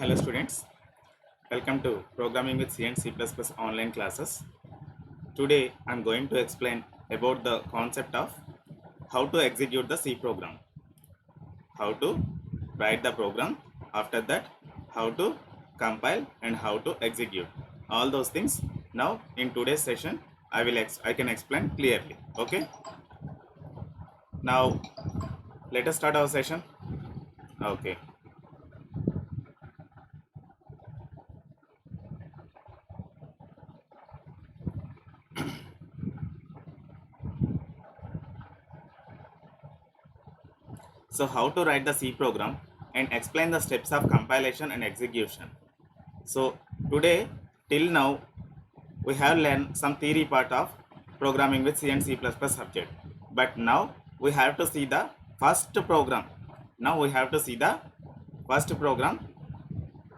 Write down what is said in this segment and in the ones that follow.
Hello students, welcome to Programming with C and C++ online classes. Today I am going to explain about the concept of how to execute the C program, how to write the program, after that how to compile and how to execute. All those things now in today's session I can explain clearly. Okay, now let us start our session. Okay. So how to write the C program and explain the steps of compilation and execution. So today till now we have learned some theory part of programming with C and C++ subject. But now we have to see the first program. Now we have to see the first program,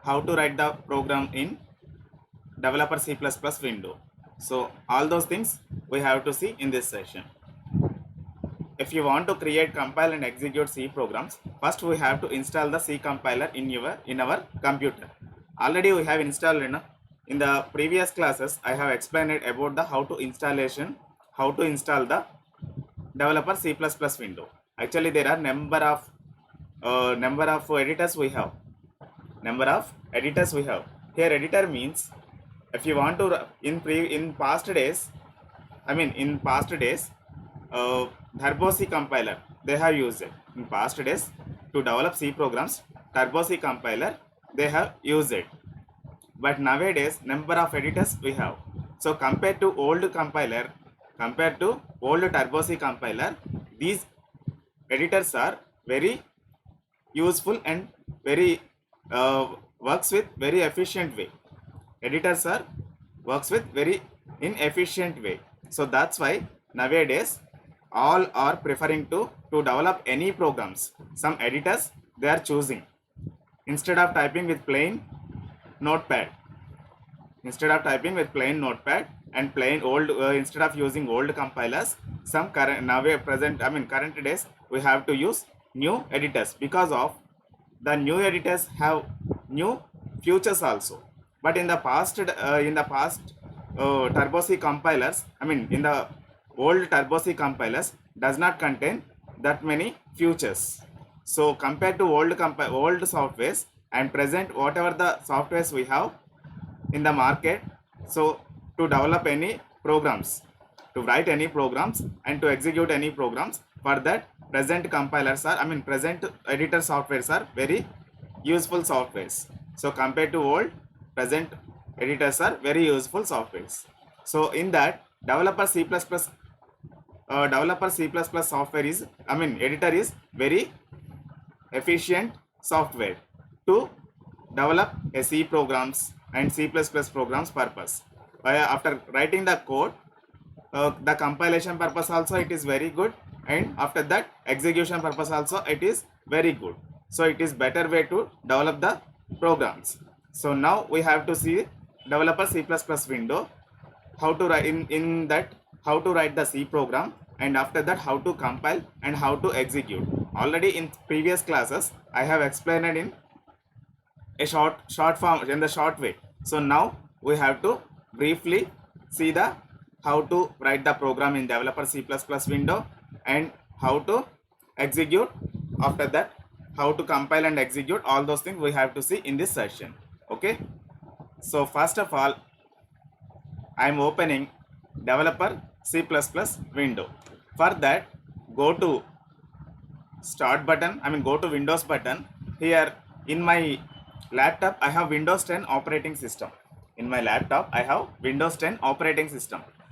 how to write the program in developer C++ window. So all those things we have to see in this session. If you want to create, compile and execute C programs, first we have to install the C compiler in our computer. Already we have installed in the previous classes. I have explained about the how to install the developer C++ window. Actually there are number of editors we have. Here editor means if you want to in past days, Turbo C compiler they have used it. In past days to develop C programs, Turbo C compiler they have used it. But nowadays number of editors we have. So compared to old Turbo C compiler, these editors are very useful and very works with very efficient way. Editors are works with very inefficient way. So that's why nowadays all are preferring to develop any programs. Some editors they are choosing instead of typing with plain notepad. And plain old instead of using old compilers, some current days we have to use new editors, because of the new editors have new features also. But in the past Turbo C compilers, in the old Turbo C compilers does not contain that many features. So compared to old softwares and present whatever the softwares we have in the market, so to develop any programs, to write any programs and to execute any programs, for that present compilers are present editor softwares are very useful softwares. So compared to old, present editors are very useful softwares. So in that developer C++ software is editor is very efficient software to develop a C programs and C++ programs purpose. After writing the code, the compilation purpose also it is very good, and after that execution purpose also it is very good. So it is better way to develop the programs. So now we have to see developer C++ window, how to write in that how to write the C program, and after that how to compile and how to execute. Already in previous classes I have explained it in a short form, in the short way. So now we have to briefly see the how to write the program in developer C++ window and how to execute. After that how to compile and execute, all those things we have to see in this session. Okay, so first of all I am opening developer C++ window. For that go to start button, go to Windows button. Here in my laptop I have Windows 10 operating system.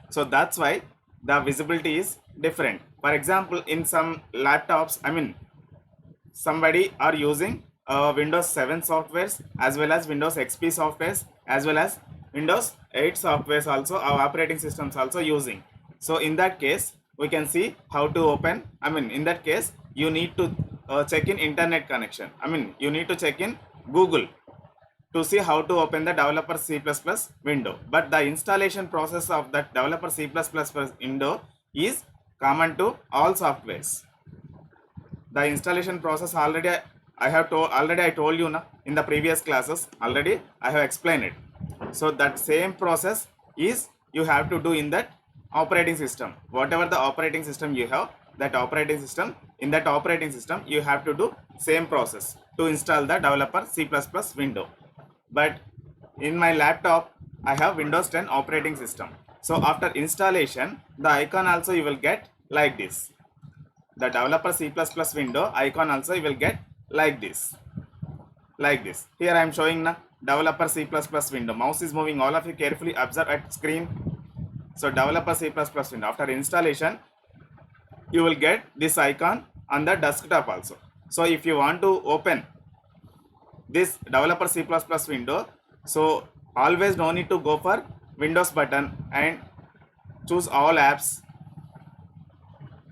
So that's why the visibility is different. For example, in some laptops, somebody are using Windows 7 softwares as well as Windows XP softwares as well as Windows 8 softwares also, our operating systems also using. So in that case we can see how to open. In that case you need to check in internet connection. You need to check in Google to see how to open the developer C++ window. But the installation process of that developer C++ window is common to all softwares. The installation process already I told you na, in the previous classes already I have explained it. So that same process is you have to do in that operating system. Whatever the operating system you have, that operating system, in that operating system you have to do same process to install the developer C++ window. But in my laptop I have Windows 10 operating system. So after installation, the icon also you will get like this. The developer C++ window icon also you will get like this. Like this. Here I am showing the developer C++ window. Mouse is moving. All of you carefully observe at screen. So developer C++ window. After installation, you will get this icon on the desktop also. So if you want to open this developer C++ window, so always no need to go for Windows button and choose all apps.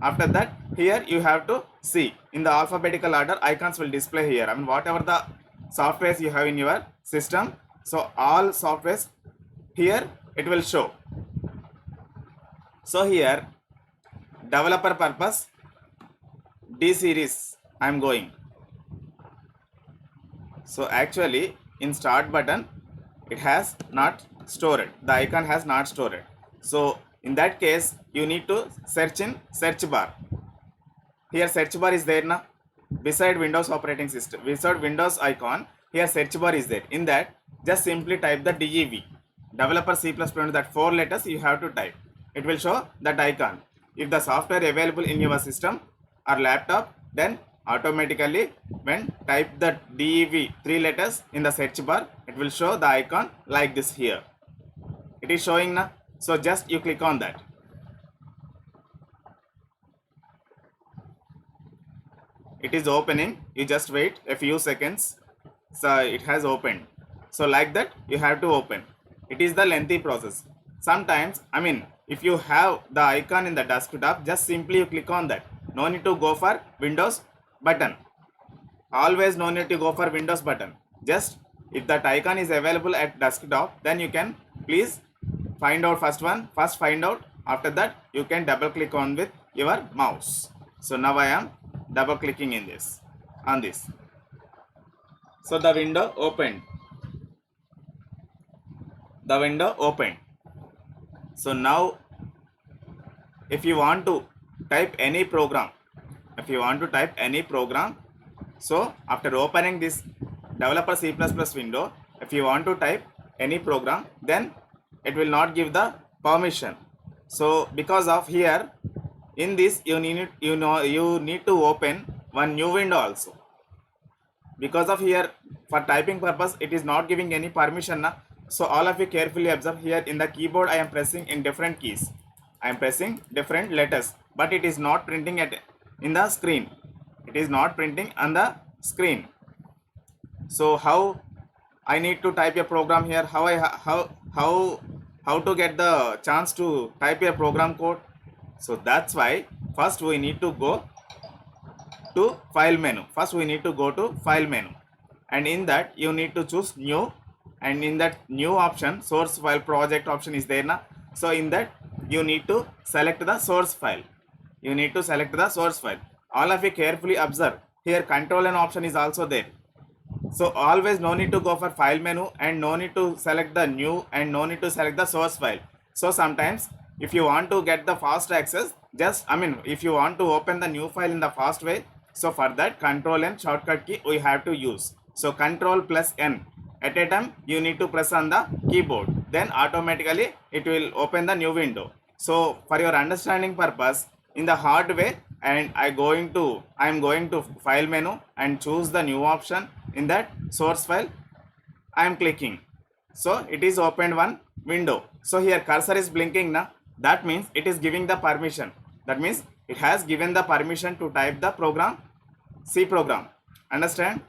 After that, here you have to see in the alphabetical order icons will display here. I mean whatever the softwares you have in your system, so all softwares here it will show. So here developer purpose D series I am going. So actually in start button it has not stored, the icon has not stored. So in that case you need to search in search bar. Here search bar is there na, beside Windows operating system, beside Windows icon, here search bar is there. In that just simply type the DEV, developer C++, that 4 letters you have to type. It will show that icon. If the software available in your system or laptop, then automatically when type the DEV 3 letters in the search bar, it will show the icon like this here. It is showing na, so just you click on that. It is opening, you just wait a few seconds. So it has opened. So like that you have to open. It is the lengthy process. Sometimes, I mean, if you have the icon in the desktop, just simply you click on that. No need to go for Windows button. Always no need to go for Windows button. Just if that icon is available at desktop, then you can please find out first find out. After that you can double click on with your mouse. So now I am double clicking in this, on this. So the window opened. The window opened. So now if you want to type any program, so after opening this developer C++ window, if you want to type any program, then it will not give the permission. So because of here, in this you need to open one new window also. Because of here, for typing purpose it is not giving any permission na. So all of you carefully observe here in the keyboard I am pressing in different keys. I am pressing different letters, but it is not printing in the screen. It is not printing on the screen. So how I need to type a program here? How to get the chance to type a program code? So that's why first we need to go to file menu. And in that you need to choose new, and in that new option source file project option is there na. So in that you need to select the source file. All of you carefully observe here, control and option is also there. So always no need to go for file menu, and no need to select the new, and no need to select the source file. So sometimes if you want to get the fast access, if you want to open the new file in the fast way, so for that control and shortcut key we have to use. So control plus N at a time you need to press on the keyboard, then automatically it will open the new window. So for your understanding purpose, in the hard way, and I am going to file menu and choose the new option. In that source file I am clicking, so it is opened one window. So here cursor is blinking na, that means it is giving the permission. That means it has given the permission to type the program, C program. Understand?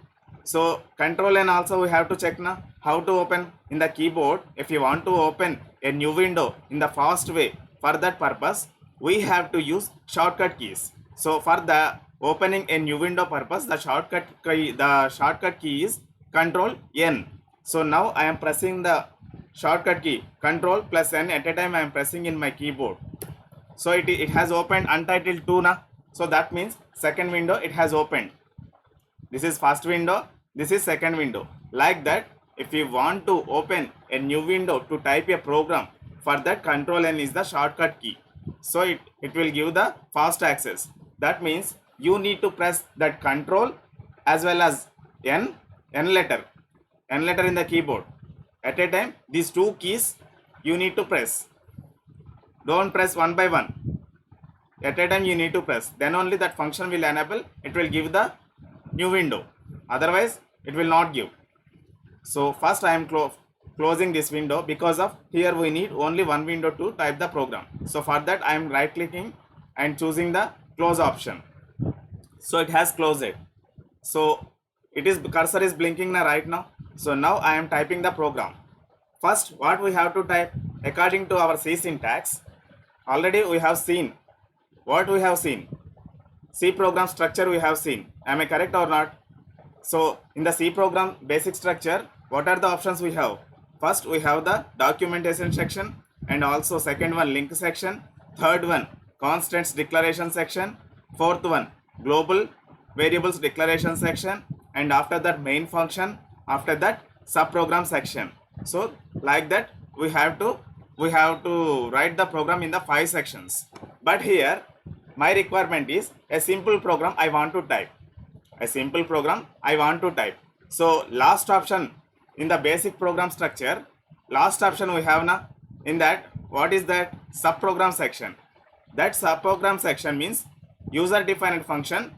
So control and also we have to check na how to open in the keyboard. If you want to open a new window in the fast way, for that purpose we have to use shortcut keys. So for the opening a new window purpose, the shortcut key is control N. So now I am pressing the shortcut key control plus N at a time. I am pressing in my keyboard. So it has opened Untitled 2 na. So that means second window it has opened. This is first window, this is second window. Like that, if you want to open a new window to type a program, for that Control N is the shortcut key. So it will give the fast access. That means you need to press that Control as well as N letter in the keyboard. At a time, these two keys you need to press. Don't press one by one. At a time you need to press. Then only that function will enable. It will give the new window. Otherwise, it will not give. So first I am closing this window because of here we need only one window to type the program. So for that I am right clicking and choosing the close option. So it has closed it. So it is cursor is blinking now right now. So now I am typing the program. First what we have to type according to our C syntax. Already we have seen what we have seen. C program structure we have seen. Am I correct or not? So in the C program basic structure, what are the options we have? First we have the documentation section, and also second one link section, third one constants declaration section, fourth one global variables declaration section, and after that main function, after that subprogram section. So like that we have to write the program in the 5 sections. But here my requirement is a simple program I want to type. So last option in the basic program structure, last option we have now in that, what is that? Subprogram section. That subprogram section means user defined function.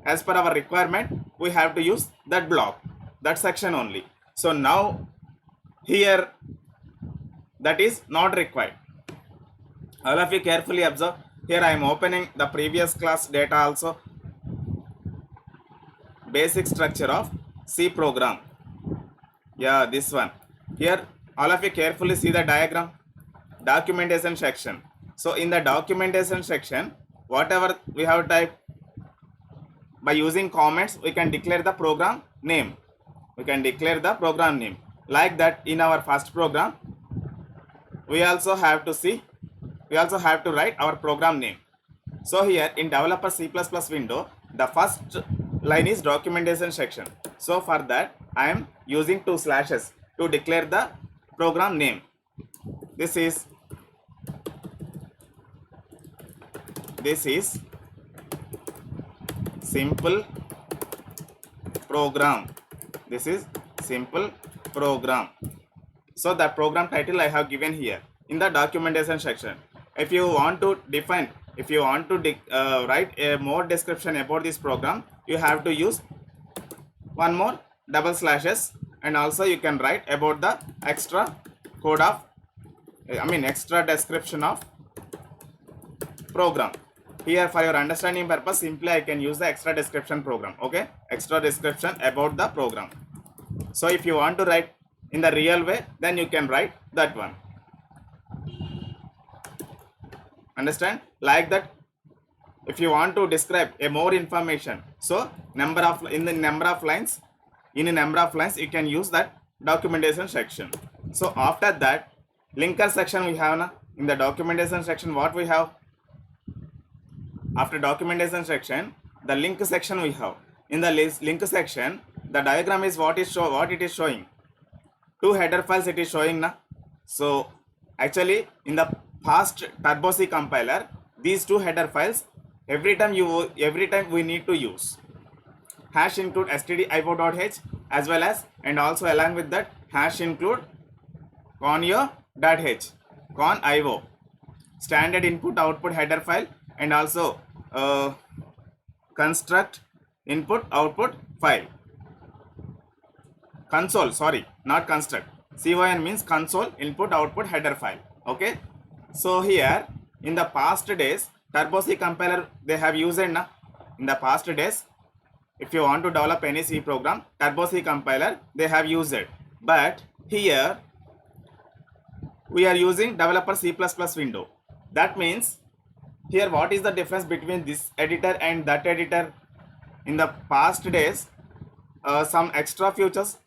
As per our requirement, we have to use that block, that section only. So now here that is not required. All of you carefully observe. Here I am opening the previous class data also. Basic structure of C program. Yeah, this one. Here all of you carefully see the diagram. Documentation section. So in the documentation section, whatever we have typed, by using comments we can declare the program name. Like that in our first program, we also have to write our program name. So here in developer C++ window, the first line is documentation section. So for that I am using 2 slashes to declare the program name. This is simple program. So the program title I have given here in the documentation section. If you want to write a more description about this program, you have to use one more double slashes, and also you can write about the extra description of program. Here for your understanding purpose, simply I can use the extra description program. Okay, extra description about the program. So if you want to write in the real way, then you can write that one. Understand? Like that, if you want to describe a more information, so in a number of lines you can use that documentation section. So after that, linker section we have now. In the documentation section, what we have? After documentation section, the link section we have. In the link section, the diagram is what it is showing. 2 header files it is showing now. So actually in the past Turbo C compiler, these 2 header files every time we need to use #include stdio.h as well as, and also along with that #include conio.h, conio, standard input output header file, and also construct input output file. Console, sorry, not construct. CON means console input output header file. Okay, so here in the past days, Turbo C compiler they have used na. In the past days, if you want to develop any C program, Turbo C compiler they have used it. But here we are using developer C++ window. That means here what is the difference between this editor and that editor? In the past days, some extra features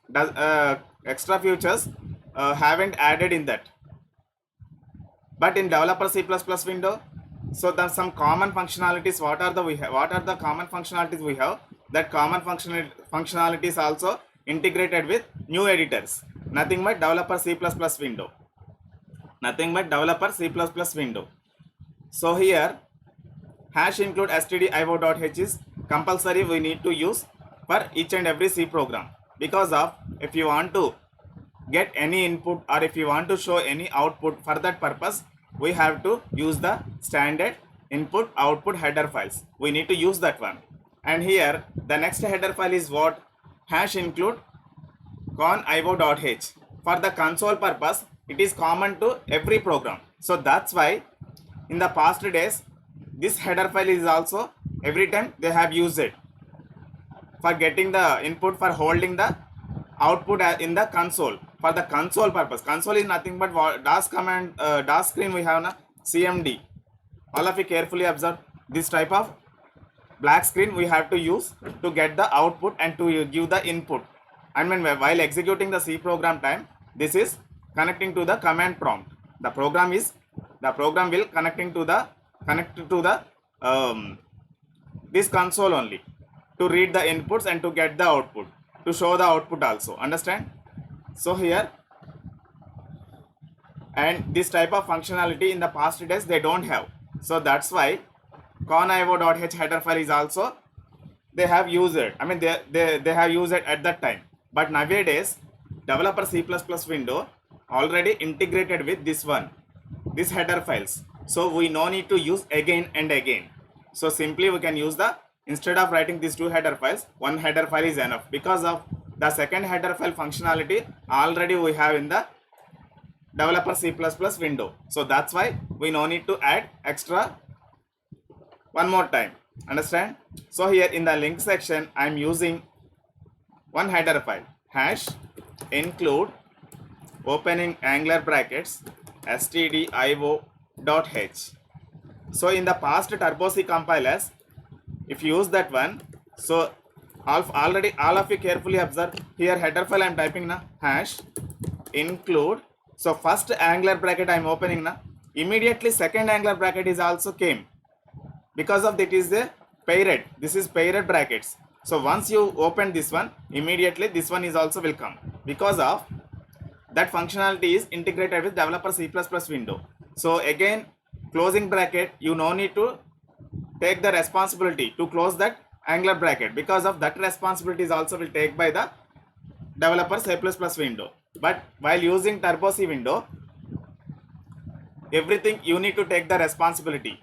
haven't added in that. But in developer C++ window, so there's some common functionalities. What are the common functionalities we have? that common functionality is also integrated with new editors. Nothing but developer C++ window. Nothing but developer C++ window. So here hash include stdio.h is compulsory, we need to use for each and every C program, because of if you want to get any input or if you want to show any output, for that purpose we have to use the standard input output header files. We need to use that one. And here the next header file is what? Hash include conio.h. For the console purpose it is common to every program. So that's why in the past days this header file is also every time they have used it for getting the input, for holding the output in the console, for the console purpose. Console is nothing but DOS command, DOS screen we have na CMD. All of you carefully observe this type of black screen we have to use to get the output and to give the input. I mean, while executing the C program time, this is connecting to the command prompt. The program will connect to the this console only to read the inputs and to get the output, to show the output also. Understand? So here, and this type of functionality in the past days they don't have. So that's why conio.h header file is also they have used it. I mean they have used it at that time. But nowadays developer C++ window already integrated with this one, this header files. So we no need to use again and again. So simply we can use the, instead of writing these two header files, one header file is enough, because of the second header file functionality already we have in the developer C++ window. So that's why we no need to add extra one more time. Understand? So here in the link section I am using one header file, hash include opening angular brackets stdio.h. So in the past Turbo C compilers, if you use that one, so already all of you carefully observe here header file I am typing na hash include. So first angular bracket I am opening na, immediately second angular bracket is also came, because of that is the paired. This is paired brackets. So once you open this one, immediately this one is also will come, because of that functionality is integrated with developer C++ window. So again closing bracket, you no need to take the responsibility to close that angular bracket, because of that responsibility is also will take by the developer C++ window. But while using Turbo C window, everything you need to take the responsibility.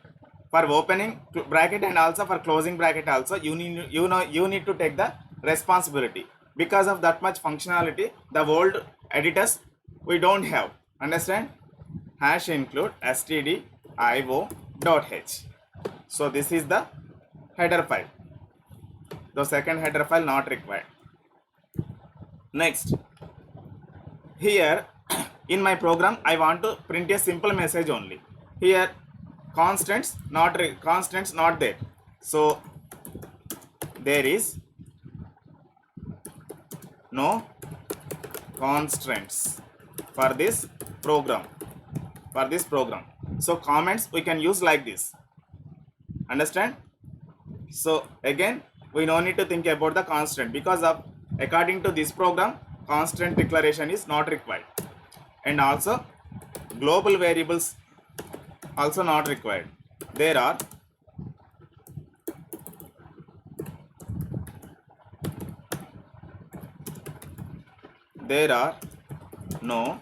For opening bracket and also for closing bracket also you need to take the responsibility. Because of that much functionality the old editors we don't have. Understand? Hash include stdio.h. So this is the header file. The second header file not required. Next, here in my program I want to print a simple message only. Here constants not there. So there is no constraints for this program. So comments we can use like this. Understand? So again we no need to think about the constant, because of according to this program constant declaration is not required, and also global variables also not required. There are no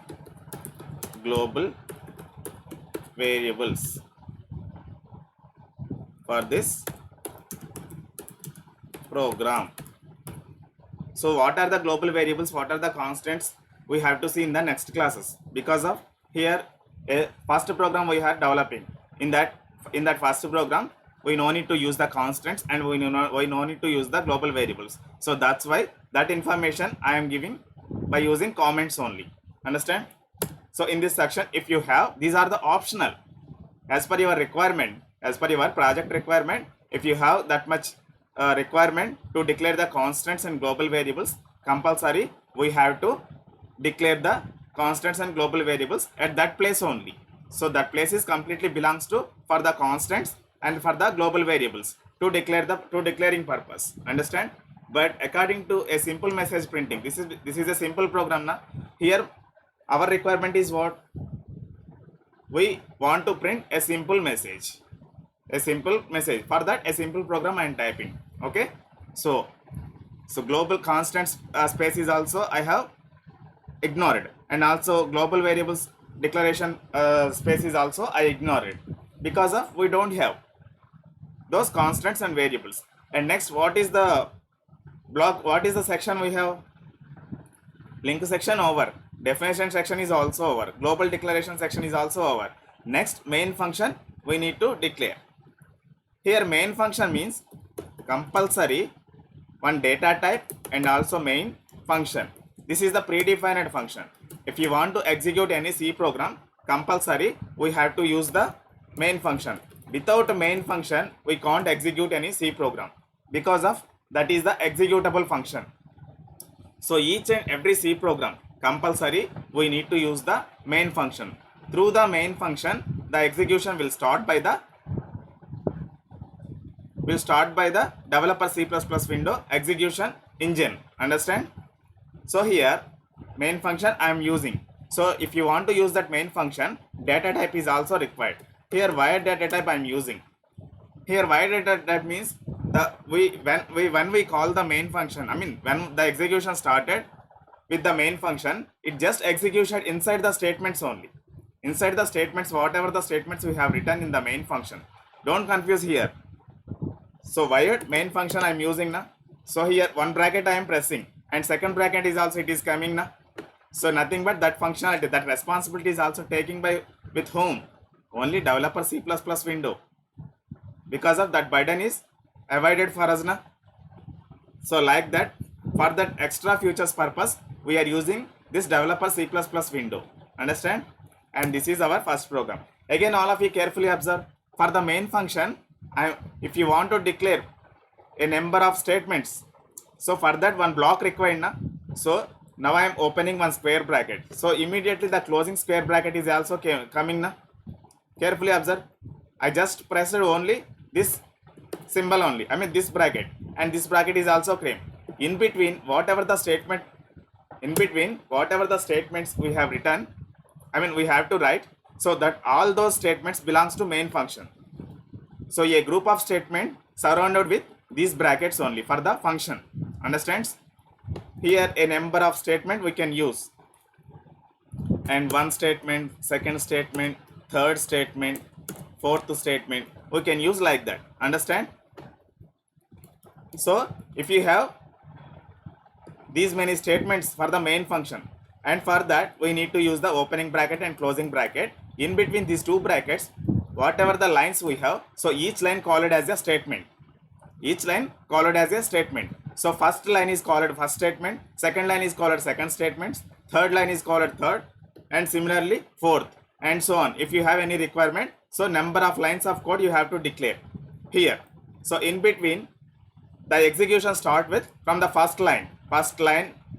global variables for this program. So what are the global variables, what are the constants, we have to see in the next classes, because of here a first program we are developing. In that first program we no need to use the constants and we no need to use the global variables. So that's why that information I am giving by using comments only. Understand? So in this section if you have, these are the optional as per your requirement, as per your project requirement. If you have that much requirement to declare the constants and global variables, compulsory we have to declare the constants and global variables at that place only. So that place is completely belongs to for the constants and for the global variables to declaring purpose. Understand? But according to a simple message printing, this is a simple program now. Here our requirement is what? We want to print a simple message. A simple message. For that, a simple program I am typing. Okay. So global constant space is also I have ignored, and also global variables declaration space is also I ignored, because of we don't have those constants and variables. And next, what is the block? What is the section we have? Link section over. Definition section is also over. Global declaration section is also over. Next, main function we need to declare. Here main function means compulsory one data type and also main function. This is the predefined function. If you want to execute any C program, compulsory we have to use the main function. Without main function, we can't execute any C program, because of that is the executable function. So each and every C program compulsory we need to use the main function. Through the main function, the execution will start by the developer C++ window execution engine. Understand? So here main function I am using. So if you want to use that main function, data type is also required. Here wired data type I am using. Here wired data type means when we call the main function, I mean when the execution started with the main function, it just execution inside the statements only. Inside the statements, whatever the statements we have written in the main function. Don't confuse here. So wired main function I am using now. So here one bracket I am pressing, and second bracket is also it is coming now. So nothing but that functionality, that responsibility is also taking by with whom? Only developer C++ window. Because of that burden is avoided for us now. So like that, for that extra features purpose, we are using this developer C++ window. Understand? And this is our first program. Again, all of you carefully observe. For the main function, if you want to declare a number of statements, so for that one block required na. So now I am opening one square bracket. So immediately the closing square bracket is also coming na. Carefully observe. I just pressed only this symbol only. I mean this bracket, and this bracket is also came. In between whatever the statements we have written, I mean we have to write, so that all those statements belongs to main function. So a group of statement surrounded with these brackets only for the function. Understands? Here a number of statement we can use, and one statement, second statement, third statement, fourth statement we can use like that. Understand? So if you have these many statements for the main function, and for that we need to use the opening bracket and closing bracket. In between these two brackets, whatever the lines we have, so each line called as a statement. Each line called as a statement. So first line is called first statement, second line is called second statement, third line is called third, and similarly fourth, and so on. If you have any requirement, so number of lines of code you have to declare here. So in between, the execution start with from the first line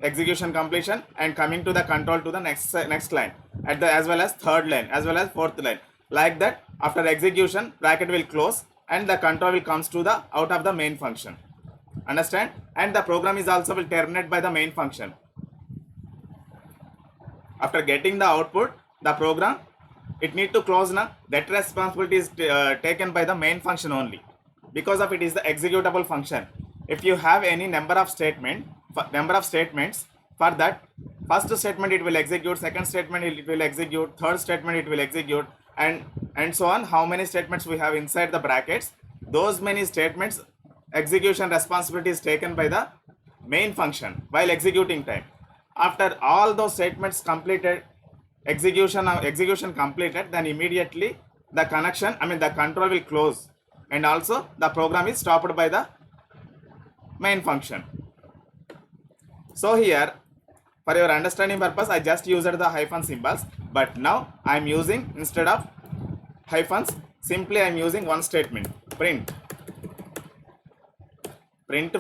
execution completion, and coming to the control to the next line, at the as well as third line as well as fourth line. Like that, after execution bracket will close and the control will comes to the out of the main function. Understand? And the program is also will terminate by the main function. After getting the output, the program it need to close now. That responsibility is taken by the main function only, because of it is the executable function. If you have any number of statements, for that first statement it will execute, second statement it will execute, third statement it will execute, and so on. How many statements we have inside the brackets, those many statements execution responsibility is taken by the main function while executing time. After all those statements completed, execution completed, then immediately the control will close, and also the program is stopped by the main function. So here, for your understanding purpose, I just used the hyphen symbols, but now I am using, instead of hyphens, simply I am using one statement, print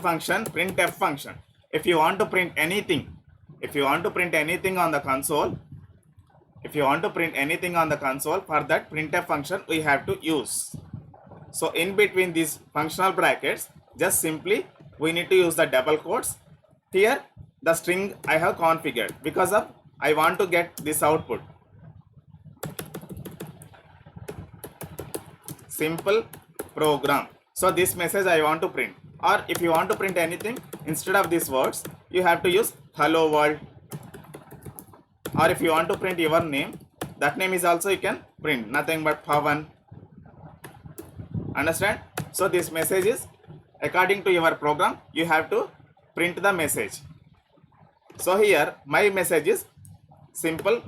function, printf function. If you want to print anything, on the console, for that printf function we have to use. So in between these functional brackets, just simply we need to use the double quotes. Here the string I have configured because of I want to get this output. Simple program. So this message I want to print, or if you want to print anything, instead of these words you have to use hello world, or if you want to print your name, that name is also you can print, nothing but Pavan. Understand? So this message is according to your program, you have to print the message. So here my message is simple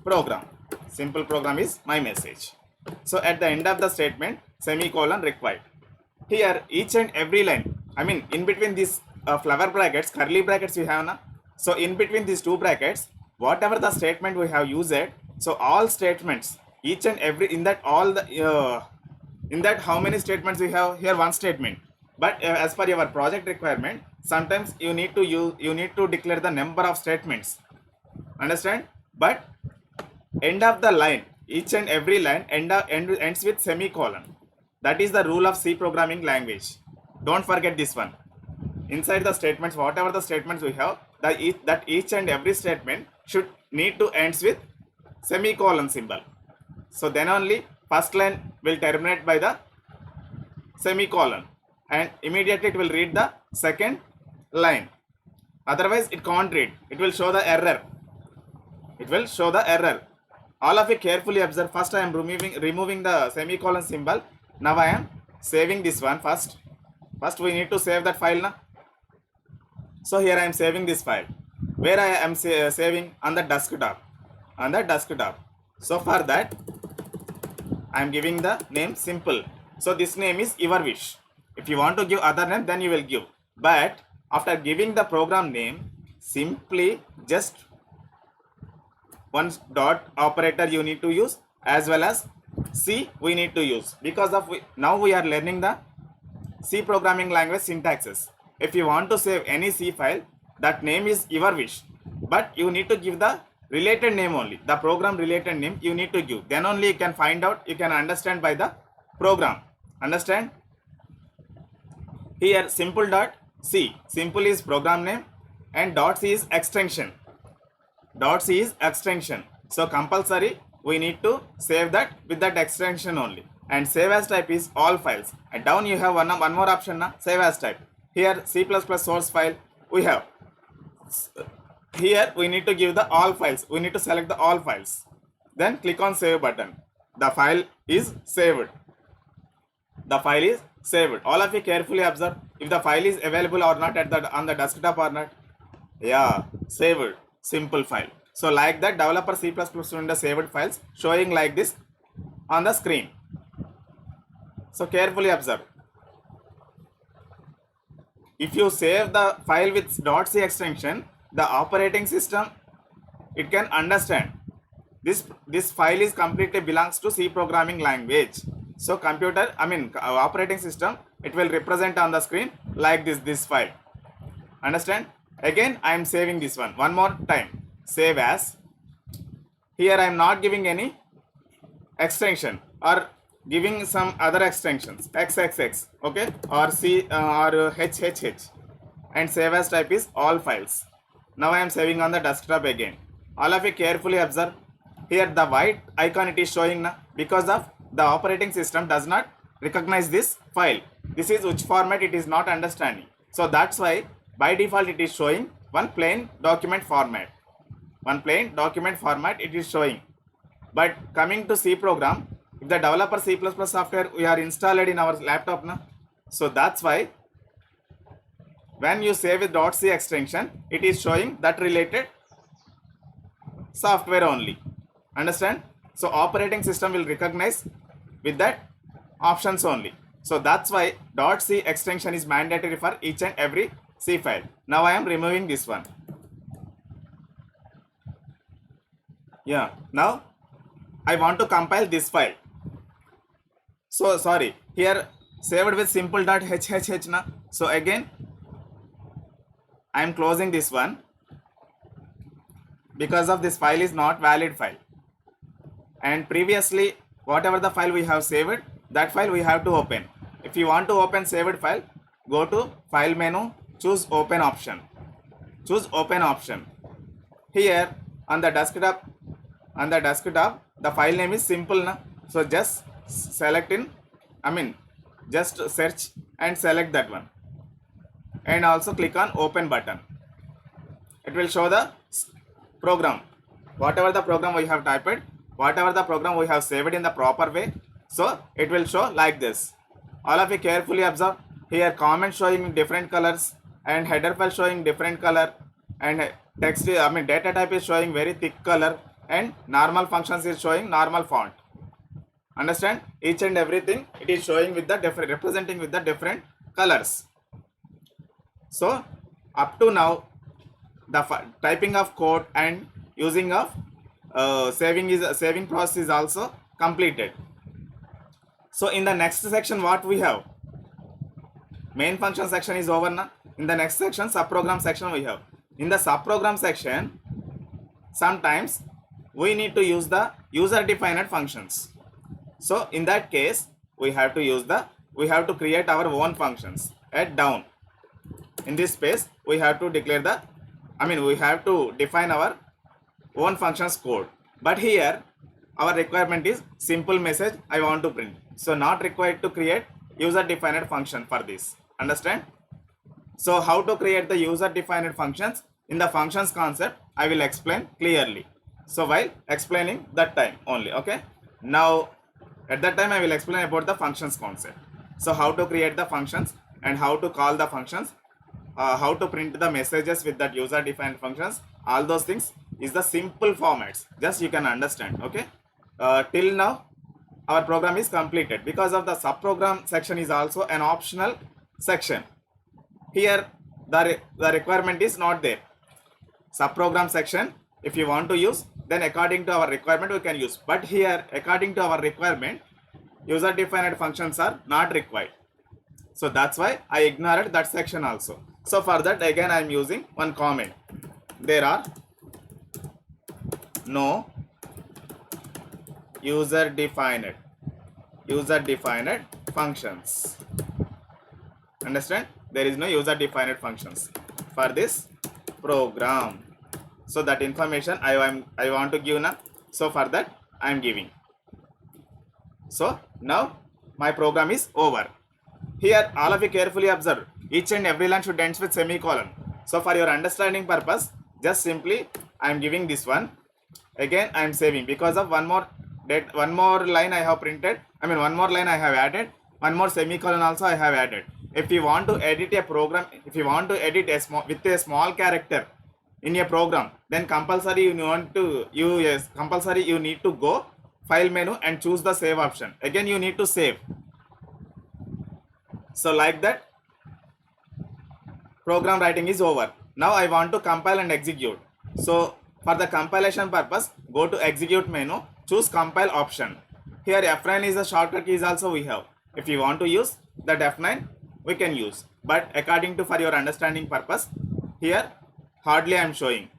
program. Simple program is my message. So at the end of the statement, semicolon required. Here each and every line, I mean in between these flower brackets, curly brackets we have now. So in between these two brackets, whatever the statement we have used, so all statements, each and every, in that all the in that how many statements we have here? One statement. But as per your project requirement, sometimes you need to declare the number of statements. Understand? But end of the line, each and every line ends with semicolon. That is the rule of C programming language. Don't forget this one. Inside the statements, whatever the statements we have, that each and every statement should need to ends with semicolon symbol. So then only first line will terminate by the semicolon, and immediately it will read the second line. Otherwise it can't read. It will show the error. It will show the error. All of you carefully observe. First I am removing the semicolon symbol. Now I am saving this one first. First we need to save that file now. So here I am saving this file. Where I am saving? On the desktop. On the desktop. So for that I am giving the name simple. So this name is your wish. If you want to give other name, then you will give. But after giving the program name, simply just one dot operator you need to use, as well as C we need to use, because of now we are learning the C programming language syntaxes. If you want to save any C file, that name is your wish, but you need to give the related name only, the program related name you need to give. Then only you can find out, you can understand by the program. Understand? Here simple dot C, simple is program name, and dot C is extension. Dot C is extension. So compulsory we need to save that with that extension only. And save as type is all files. And down you have one more option now, save as type. Here C++ source file we have. Here we need to give the all files. We need to select the all files. Then click on save button. The file is saved. The file is saved. All of you carefully observe if the file is available or not on the desktop or not. Yeah, saved. Simple file. So like that, developer C++ Windows saved files showing like this on the screen. So carefully observe. If you save the file with .c extension, the operating system, it can understand this file is completely belongs to C programming language. So computer, operating system, it will represent on the screen like this file. Understand? Again I am saving this one more time. Save as. Here I am not giving any extension or giving some other extensions, XXX, okay, or C or HHH, and save as type is all files. Now I am saving on the desktop again. All of you carefully observe. Here the white icon it is showing now because of the operating system does not recognize this file. This is which format it is not understanding. So that's why by default it is showing one plain document format. One plain document format it is showing. But coming to C program, if the developer C++ software we are installed in our laptop now, so that's why when you save with .c extension, it is showing that related software only. Understand? So operating system will recognize with that options only. So that's why .c extension is mandatory for each and every C file. Now I am removing this one. Yeah, now I want to compile this file. So sorry, here saved with simple.hhh na. So again I am closing this one because of this file is not valid file, and previously whatever the file we have saved, that file we have to open. If you want to open saved file, go to file menu, choose open option. Choose open option. Here on the desktop, the file name is simple na. So just select in, just search and select that one, and also click on open button. It will show the program, whatever the program we have typed, whatever the program we have saved in the proper way. So it will show like this. All of you carefully observe. Here comment showing different colors, and header file showing different color, and text data type is showing very thick color, and normal functions is showing normal font. Understand? Each and everything it is showing with the different, representing with the different colors. So up to now the typing of code and using of saving process is also completed. So in the next section what we have, main function section is over now. In the next section, subprogram section we have. In the subprogram section, sometimes we need to use the user defined functions. So in that case, we have to create our own functions at down. In this space, we have to declare we have to define our own functions code. But here, our requirement is simple message I want to print. So not required to create user defined function for this. Understand? So how to create the user defined functions in the functions concept I will explain clearly. So while explaining that time only, okay? Now at that time I will explain about the functions concept. So how to create the functions and how to call the functions, how to print the messages with that user defined functions, all those things is the simple formats. Just you can understand, okay? Till now our program is completed. Because of the subprogram section is also an optional section. Here the requirement is not there. Subprogram section, if you want to use, then according to our requirement we can use. But here according to our requirement, user defined functions are not required. So that's why I ignored that section also. So for that again I am using one comment. There are no user defined functions. Understand? There is no user defined functions for this program. So that information I want to give now. So for that I am giving. So now my program is over. Here all of you carefully observe. Each and every line should end with semicolon. So for your understanding purpose, just simply I am giving this one. Again I am saving because of one more line I have printed. One more line I have added. One more semicolon also I have added. If you want to edit a program, if you want to edit with a small character in a program, then compulsory you need to go file menu and choose the save option. Again you need to save. So like that program writing is over. Now I want to compile and execute. So for the compilation purpose, go to execute menu, choose compile option. Here F9 is a shortcut keys also we have. If you want to use that F9, we can use. But according to for your understanding purpose, here hardly I am showing.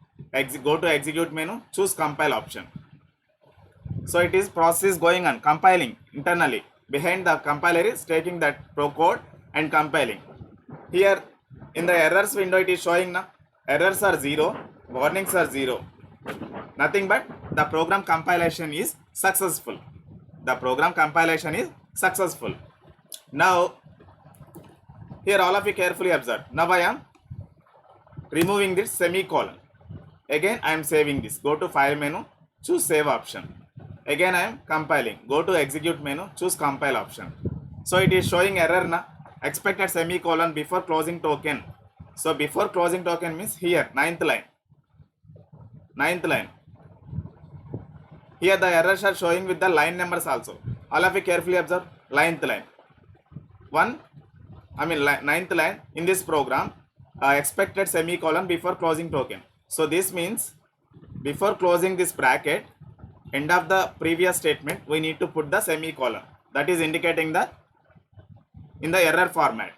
Go to execute menu, choose compile option. So it is process going on, compiling internally. Behind the compiler is taking that code and compiling. Here in the errors window it is showing now. Errors are 0, warnings are 0. Nothing but the program compilation is successful. The program compilation is successful. Now here all of you carefully observe. Now I am removing this semicolon. Again I am saving this. Go to file menu, choose save option. Again I am compiling. Go to execute menu, choose compile option. So it is showing error na. Expected semicolon before closing token. So before closing token means here ninth line. Here the errors are showing with the line numbers also. All of you carefully observe. Ninth line in this program, expected semicolon before closing token. So this means before closing this bracket, end of the previous statement, we need to put the semicolon. That is indicating in the error format.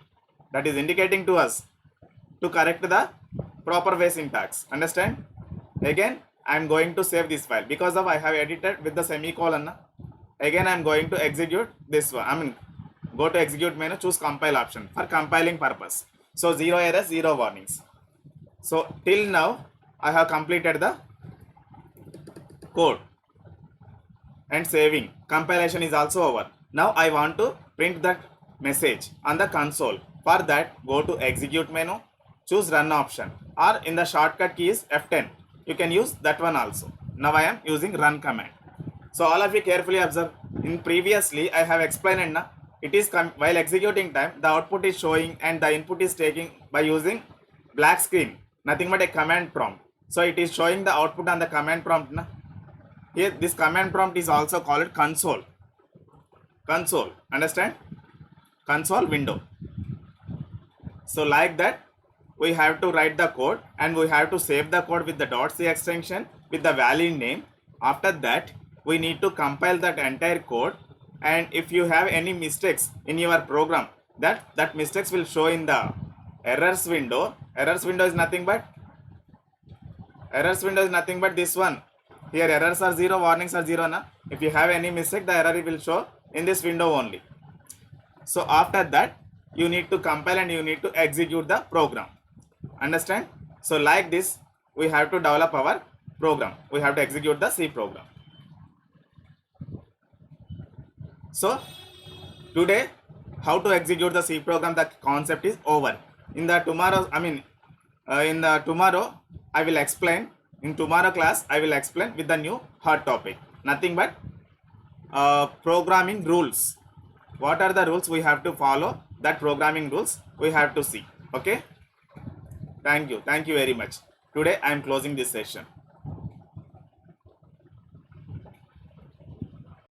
That is indicating to us to correct the proper way syntax. Understand? Again I am going to save this file because of I have edited with the semicolon. Again I am going to execute this one. Go to execute menu, choose compile option for compiling purpose. So 0 errors, 0 warnings. So till now I have completed the code and saving. Compilation is also over. Now I want to print that message on the console. For that, go to execute menu, choose run option, or in the shortcut key is F10. You can use that one also. Now I am using run command. So all of you carefully observe. In previously I have explained na, it is while executing time the output is showing and the input is taking by using black screen, nothing but a command prompt. So it is showing the output on the command prompt na. Here this command prompt is also called console. Console, understand? Console window. So like that we have to write the code and we have to save the code with the .c extension with the valid name. After that we need to compile that entire code, and if you have any mistakes in your program, that mistakes will show in the errors window. Errors window is nothing but this one. Here errors are 0, warnings are 0 na. If you have any mistake, the error will show in this window only. So after that you need to compile and you need to execute the program. Understand? So like this we have to develop our program. We have to execute the C program. So today how to execute the C program, the concept is over. In the tomorrow, tomorrow I will explain. In tomorrow class I will explain with the new hot topic. Nothing but programming rules. What are the rules we have to follow? That programming rules we have to see. Okay. Thank you very much. Today I am closing this session.